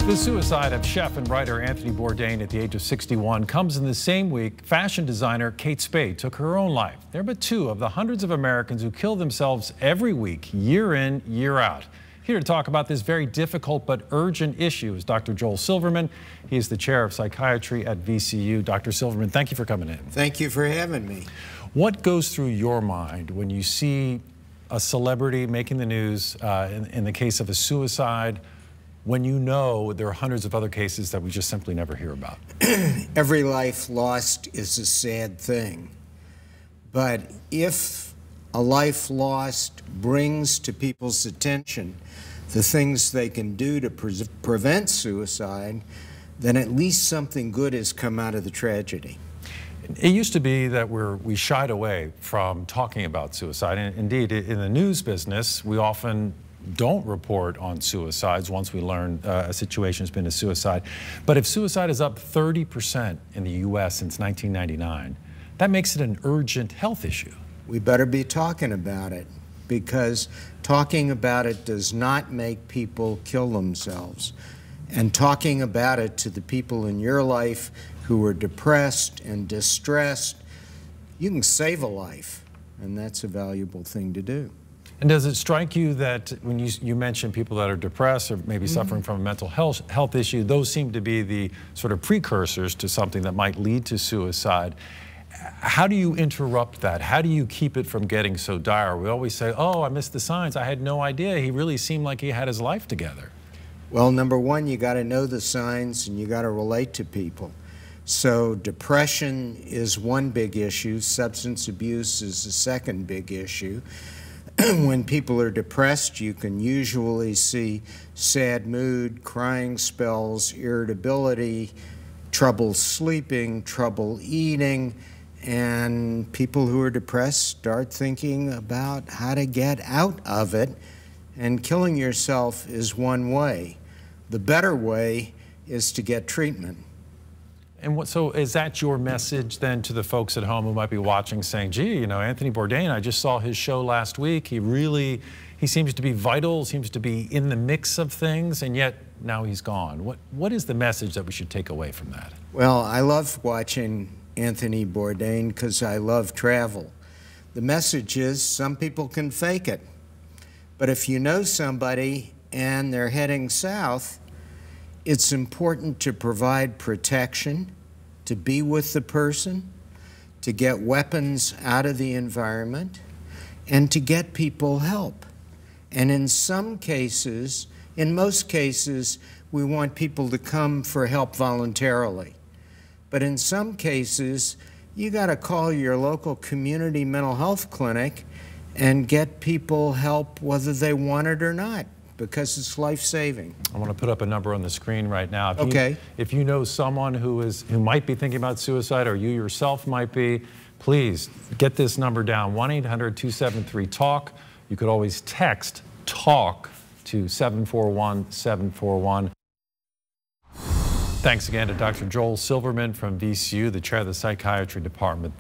The suicide of chef and writer Anthony Bourdain at the age of 61 comes in the same week fashion designer Kate Spade took her own life. They're but two of the hundreds of Americans who kill themselves every week, year in, year out. Here to talk about this very difficult but urgent issue is Dr. Joel Silverman. He is the chair of psychiatry at VCU. Dr. Silverman, thank you for coming in. Thank you for having me. What goes through your mind when you see a celebrity making the news in the case of a suicide, when you know there are hundreds of other cases that we just simply never hear about? Every life lost is a sad thing. But if a life lost brings to people's attention the things they can do to prevent suicide, then at least something good has come out of the tragedy. It used to be that we shied away from talking about suicide. And indeed, in the news business, we often don't report on suicides once we learn a situation has been a suicide. But if suicide is up 30% in the U.S. since 1999, that makes it an urgent health issue. We better be talking about it, because talking about it does not make people kill themselves. And talking about it to the people in your life who are depressed and distressed, you can save a life, and that's a valuable thing to do. And does it strike you that when you mention people that are depressed or maybe suffering from a mental health issue, those seem to be the sort of precursors to something that might lead to suicide? How do you interrupt that? How do you keep it from getting so dire? We always say, oh, I missed the signs. I had no idea. He really seemed like he had his life together. Well, number one, you got to know the signs and you got to relate to people. So depression is one big issue. Substance abuse is the second big issue. When people are depressed, you can usually see sad mood, crying spells, irritability, trouble sleeping, trouble eating, and people who are depressed start thinking about how to get out of it, and killing yourself is one way. The better way is to get treatment. And so is that your message then to the folks at home who might be watching, saying, gee, you know, Anthony Bourdain, I just saw his show last week. He seems to be vital, seems to be in the mix of things, and yet now he's gone. What is the message that we should take away from that? Well, I love watching Anthony Bourdain because I love travel. The message is some people can fake it. But if you know somebody and they're heading south, it's important to provide protection, to be with the person, to get weapons out of the environment, and to get people help. And in some cases, in most cases, we want people to come for help voluntarily. But in some cases, you got to call your local community mental health clinic and get people help whether they want it or not, because it's life-saving. I want to put up a number on the screen right now. If you know someone who might be thinking about suicide, or you yourself might be, please get this number down, 1-800-273-TALK. You could always text TALK to 741-741. Thanks again to Dr. Joel Silverman from VCU, the chair of the psychiatry department.